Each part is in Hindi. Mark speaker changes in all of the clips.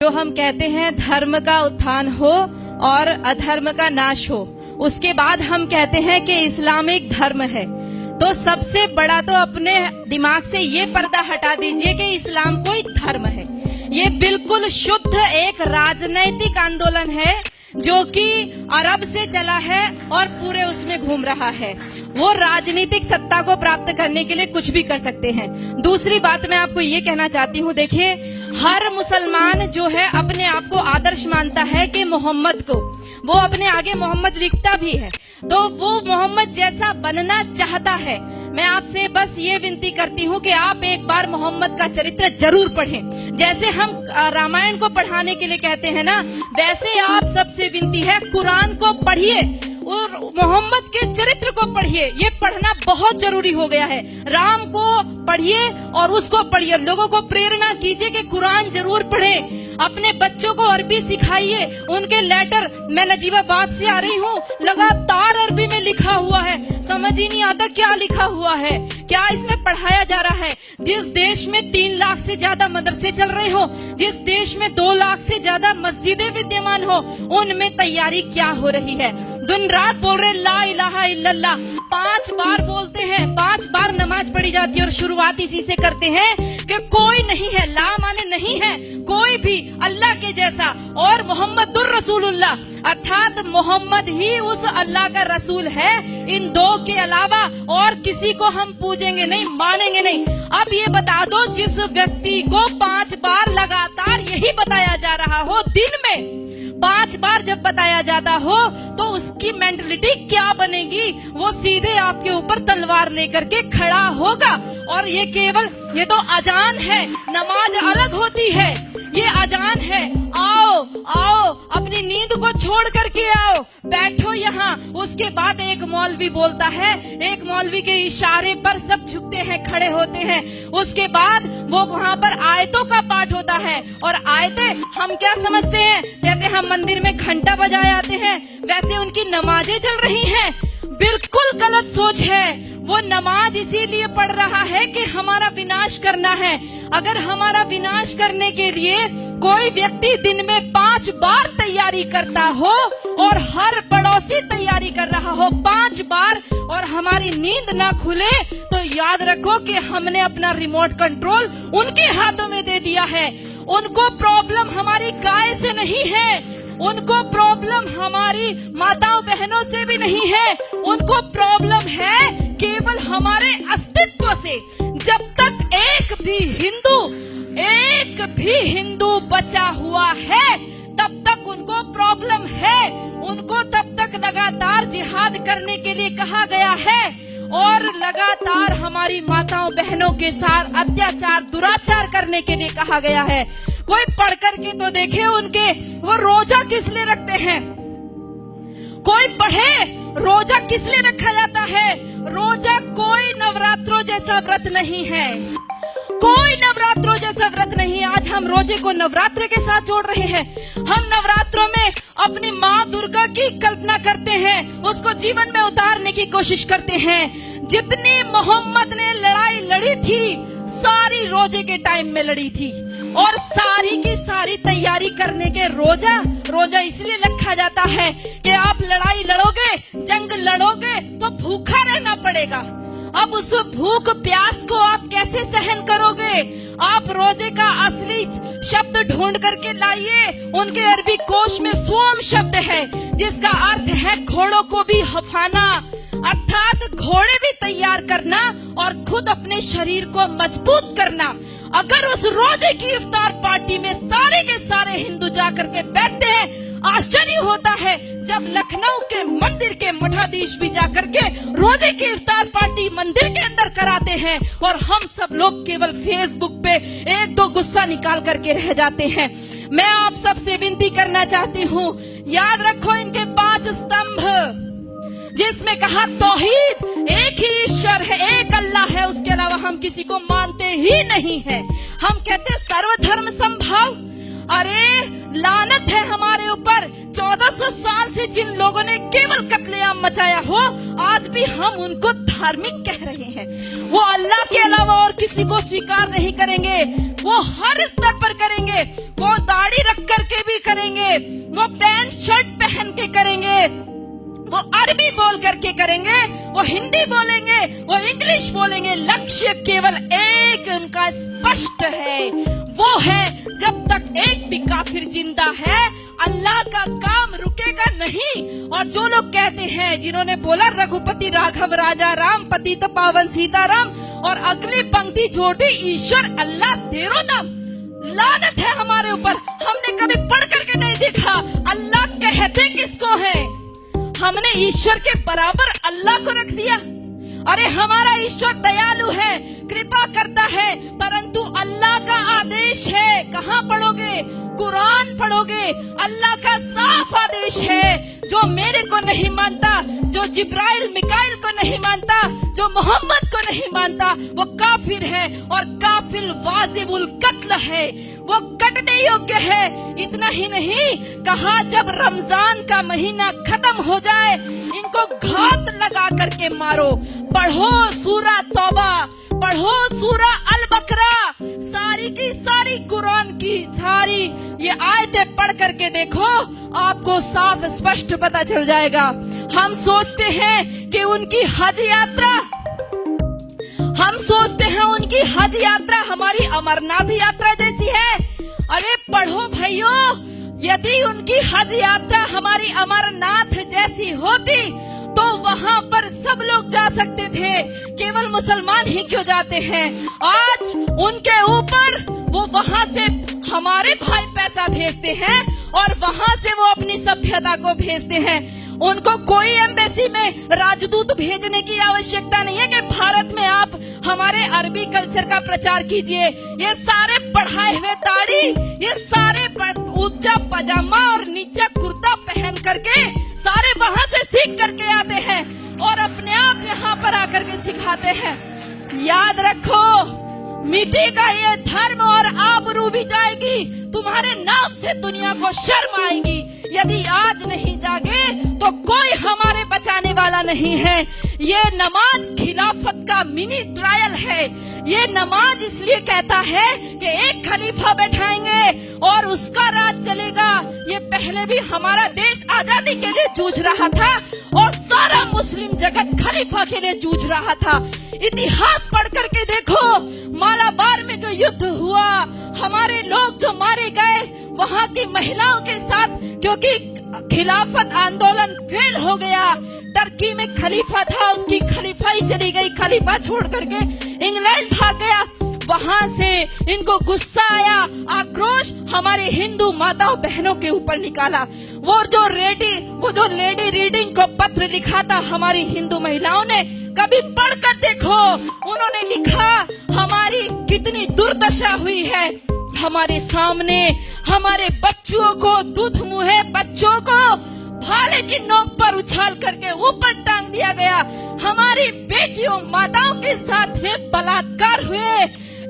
Speaker 1: जो हम कहते हैं धर्म का उत्थान हो और अधर्म का नाश हो, उसके बाद हम कहते हैं कि इस्लामिक धर्म है। तो सबसे बड़ा तो अपने दिमाग से ये पर्दा हटा दीजिए कि इस्लाम कोई धर्म है। ये बिल्कुल शुद्ध एक राजनैतिक आंदोलन है जो कि अरब से चला है और पूरे उसमें घूम रहा है। वो राजनीतिक सत्ता को प्राप्त करने के लिए कुछ भी कर सकते हैं। दूसरी बात मैं आपको ये कहना चाहती हूँ, देखिए हर मुसलमान जो है अपने आप को आदर्श मानता है कि मोहम्मद को, वो अपने आगे मोहम्मद लिखता भी है, तो वो मोहम्मद जैसा बनना चाहता है। मैं आपसे बस ये विनती करती हूँ कि आप एक बार मोहम्मद का चरित्र जरूर पढ़ें। जैसे हम रामायण को पढ़ाने के लिए कहते हैं ना, वैसे आप सबसे विनती है कुरान को पढ़िए और मोहम्मद के चरित्र को पढ़िए। ये पढ़ना बहुत जरूरी हो गया है। राम को पढ़िए और उसको पढ़िए। लोगों को प्रेरणा कीजिए कि कुरान जरूर पढ़ें। अपने बच्चों को अरबी सिखाइए। उनके लेटर, मैं नजीबाबाद से आ रही हूँ, लगातार अरबी में लिखा हुआ है, समझ ही नहीं आता क्या लिखा हुआ है, क्या इसमें पढ़ाया जा रहा है। जिस देश में 3 लाख से ज्यादा मदरसे चल रहे हो, जिस देश में 2 लाख से ज्यादा मस्जिदें विद्यमान हो, उनमें तैयारी क्या हो रही है। दिन रात बोल रहे ला इलाहा इल्लल्लाह, 5 बार बोलते हैं, 5 बार नमाज पढ़ी जाती है और शुरुआत इसी से करते हैं कि कोई नहीं है, ला माने नहीं है कोई भी अल्लाह के जैसा, और मोहम्मदुर रसूलुल्लाह अर्थात मोहम्मद ही उस अल्लाह का रसूल है। इन 2 के अलावा और किसी को हम पूजेंगे नहीं, मानेंगे नहीं। अब ये बता दो, जिस व्यक्ति को 5 बार लगातार यही बताया जा रहा हो, दिन में 5 बार जब बताया जाता हो, तो उसकी मेंटलिटी क्या बनेगी। वो सीधे आपके ऊपर तलवार लेकर के खड़ा होगा। और ये केवल, ये तो अजान है, नमाज अलग होती है, ये अजान है। आओ आओ, अपनी नींद को छोड़ करके आओ, बैठो यहाँ। उसके बाद एक मौलवी बोलता है, एक मौलवी के इशारे पर सब झुकते हैं, खड़े होते हैं। उसके बाद वो वहाँ पर आयतों का पाठ होता है, और आयतें हम क्या समझते हैं, जैसे हम मंदिर में घंटा बजाए आते हैं, वैसे उनकी नमाजें चल रही हैं। बिल्कुल गलत सोच है। वो नमाज इसीलिए पढ़ रहा है कि हमारा विनाश करना है। अगर हमारा विनाश करने के लिए कोई व्यक्ति दिन में 5 बार तैयारी करता हो और हर पड़ोसी तैयारी कर रहा हो 5 बार, और हमारी नींद ना खुले, तो याद रखो कि हमने अपना रिमोट कंट्रोल उनके हाथों में दे दिया है। उनको प्रॉब्लम हमारी गाय से नहीं है, उनको प्रॉब्लम हमारी माताओं बहनों से भी नहीं है, उनको प्रॉब्लम है केवल हमारे अस्तित्व से। जब तक एक भी हिंदू बचा हुआ है, तब तक उनको प्रॉब्लम है। उनको तब तक लगातार जिहाद करने के लिए कहा गया है और लगातार हमारी माताओं बहनों के साथ अत्याचार दुराचार करने के लिए कहा गया है। कोई पढ़ करके तो देखे उनके, वो रोजा किस लिए रखते हैं। कोई पढ़े रोजा किस लिए रखा जाता है। रोजा कोई नवरात्रों जैसा व्रत नहीं है, कोई नवरात्रों जैसा व्रत नहीं। आज हम रोजे को नवरात्र के साथ जोड़ रहे हैं। हम नवरात्रों में अपनी माँ दुर्गा की कल्पना करते हैं, उसको जीवन में उतारने की कोशिश करते हैं। जितनी मोहम्मद ने लड़ाई लड़ी थी, सारी रोजे के टाइम में लड़ी थी, और सारी की सारी तैयारी करने के रोजा इसलिए रखा जाता है कि आप लड़ाई लड़ोगे, जंग लड़ोगे तो भूखा रहना पड़ेगा। अब उस भूख प्यास को आप कैसे सहन करोगे। आप रोजे का असली शब्द ढूंढ करके लाइए। उनके अरबी कोश में सोम शब्द है, जिसका अर्थ है घोड़ों को भी हफाना, अर्थात घोड़े भी तैयार करना और खुद अपने शरीर को मजबूत करना। अगर उस रोजे की इफ्तार पार्टी में सारे के सारे हिंदू जाकर के बैठते हैं, आश्चर्य होता है जब लखनऊ के मंदिर के मठाधीश भी जाकर के रोजे की इफ्तार पार्टी मंदिर के अंदर कराते हैं, और हम सब लोग केवल फेसबुक पे 1-2 गुस्सा निकाल करके रह जाते हैं। मैं आप सबसे विनती करना चाहती हूँ, याद रखो इनके 5 स्तंभ, जिसमें कहा तौहीद, एक ही ईश्वर है, एक अल्लाह है, उसके अलावा हम किसी को मानते ही नहीं है। हम कहते सर्वधर्म संभाव। अरे लानत है हमारे ऊपर पर 1400 साल से जिन लोगों ने केवल कत्लेआम मचाया हो, आज भी हम उनको धार्मिक कह रहे हैं। वो अल्लाह के अलावा और किसी को स्वीकार नहीं करेंगे, वो हर स्तर पर करेंगे, वो दाढ़ी रख करके भी करेंगे, वो पैंट शर्ट पहन के करेंगे, वो अरबी बोल करके करेंगे, वो हिंदी बोलेंगे, वो इंग्लिश बोलेंगे। लक्ष्य केवल एक उनका स्पष्ट है, वो है जब तक एक भी काफिर जिंदा है अल्लाह का काम रुकेगा नहीं। और जो लोग कहते हैं, जिन्होंने बोला रघुपति राघव राजा राम पतित पावन सीताराम, और अगली पंक्ति जोड़ दी ईश्वर अल्लाह तेरो नाम, लानत है हमारे ऊपर। हमने कभी पढ़ करके नहीं देखा अल्लाह कहते किसको है। हमने ईश्वर के बराबर अल्लाह को रख दिया। अरे हमारा ईश्वर दयालु है, कृपा करता है, परंतु अल्लाह का आदेश है। कहाँ पढ़ोगे? कुरान पढ़ोगे। अल्लाह का साफ आदेश है, जो मेरे को नहीं मानता, जो जिब्राइल मिकाइल को नहीं मानता, जो मोहम्मद को नहीं मानता, वो काफिर है और काफिर वाजिबुल कत्ल है, वो कटने योग्य है। इतना ही नहीं कहा, जब रमजान का महीना खत्म हो जाए इनको घात लगा करके मारो। पढ़ो सूरा तौबा, पढ़ो सूरा अल बकरा, सारी की सारी कुरान की सारी ये आयतें पढ़ करके देखो, आपको साफ स्पष्ट पता चल जाएगा। हम सोचते हैं कि उनकी हज यात्रा, हम सोचते हैं उनकी हज यात्रा हमारी अमरनाथ यात्रा जैसी है। अरे पढ़ो भाइयों, यदि उनकी हज यात्रा हमारी अमरनाथ जैसी होती तो वहाँ पर सब लोग जा सकते थे, केवल मुसलमान ही क्यों जाते हैं? आज उनके ऊपर वो वहाँ से हमारे भाई पैसा भेजते हैं और वहाँ से वो अपनी सभ्यता को भेजते हैं। उनको कोई एम्बेसी में राजदूत भेजने की आवश्यकता नहीं है कि भारत में आप हमारे अरबी कल्चर का प्रचार कीजिए। ये सारे पढ़ाए हुए दाढ़ी, ये सारे ऊंचा पजामा और नीचा कुर्ता पहन करके सारे वहाँ से सीख करके आते हैं और अपने आप यहाँ पर आकर के सिखाते हैं। याद रखो, मिटेगा ये धर्म और आबरू भी जाएगी, तुम्हारे नाम से दुनिया को शर्म आएगी। यदि आज नहीं जागे तो कोई हमारे बचाने वाला नहीं है। ये नमाज खिलाफत का मिनी ट्रायल है। ये नमाज इसलिए कहता है कि एक खलीफा बैठाएंगे और उसका राज चलेगा। ये पहले भी हमारा देश आजादी के लिए जूझ रहा था और सारा मुस्लिम जगत खलीफा के लिए जूझ रहा था। इतिहास पढ़ करके देखो, मालाबार में जो युद्ध हुआ, हमारे लोग जो मारे गए, वहाँ की महिलाओं के साथ, क्योंकि खिलाफत आंदोलन फेल हो गया। टर्की में खलीफा था, उसकी खलीफाई चली गई, खलीफा छोड़ करके इंग्लैंड भाग गया। वहाँ से इनको गुस्सा आया, आक्रोश हमारे हिंदू माताओं बहनों के ऊपर निकाला। वो जो लेडी रीडिंग को पत्र लिखा था हमारी हिंदू महिलाओं ने, कभी पढ़कर देखो। उन्होंने लिखा हमारी कितनी दुर्दशा हुई है। हमारे सामने हमारे बच्चों को, दूध मुहे बच्चों को भाले की नोक पर उछाल करके ऊपर टांग दिया गया। हमारी बेटियों माताओं के साथ में बलात्कार हुए।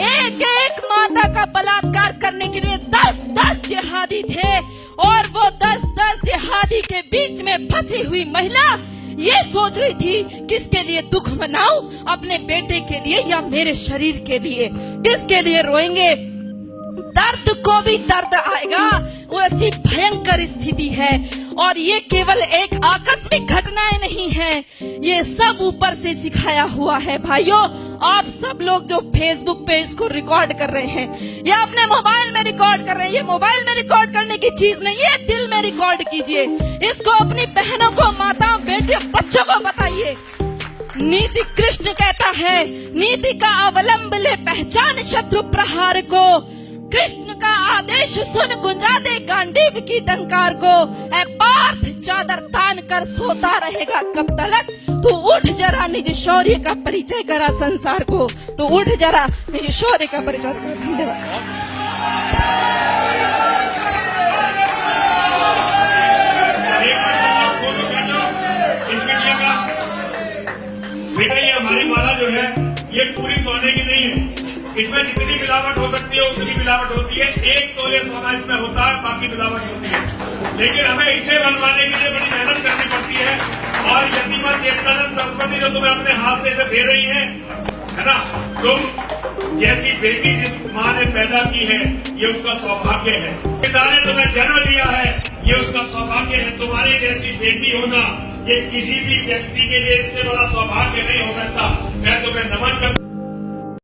Speaker 1: एक एक माता का बलात्कार करने के लिए 10-10 जिहादी थे और वो 10-10 जिहादी के बीच में फंसी हुई महिला ये सोच रही थी किसके लिए दुख मनाऊं, अपने बेटे के लिए या मेरे शरीर के लिए, किसके लिए रोएंगे। दर्द को भी दर्द आएगा, वो ऐसी भयंकर स्थिति है। और ये केवल एक आकस्मिक घटनाएं नहीं है, ये सब ऊपर से सिखाया हुआ है। भाइयों, आप सब लोग जो फेसबुक पे इसको रिकॉर्ड कर रहे हैं या अपने मोबाइल में रिकॉर्ड कर रहे हैं, ये मोबाइल में रिकॉर्ड करने की चीज नहीं है, दिल में रिकॉर्ड कीजिए। इसको अपनी बहनों को, माताओं, बेटियों, बच्चों को बताइए। नीति कृष्ण कहता है, नीति का अवलंब ले पहचान शत्रु प्रहार को। कृष्ण का आदेश सुन गुंजा दे गांडीव की टंकार को। ऐ पार्थ चादर तान कर सोता रहेगा कब तलक, तू उठ जरा निज शौर्य का परिचय करा संसार को। तो उठ जरा निज शौर्य का परिचय करा। धन्यवाद।
Speaker 2: बेटा, ये हमारी माला जो है ये पूरी सोने की नहीं है, इसमें जितनी मिलावट हो सकती है उतनी मिलावट होती है। 1 तोले सोना इसमें होता है, बाकी मिलावट होती है। लेकिन हमें इसे बनवाने के लिए बड़ी मेहनत करनी पड़ती है। और यतिमा चेतनानंद सरस्वती जो तुम्हें अपने हाथ से दे रही है ना, तुम जैसी बेटी जिस माँ ने पैदा की है, ये उसका सौभाग्य है। पिता ने तुम्हें जन्म दिया है, ये उसका सौभाग्य है। तुम्हारी जैसी बेटी होना ये किसी भी व्यक्ति के लिए इससे बड़ा सौभाग्य नहीं हो सकता।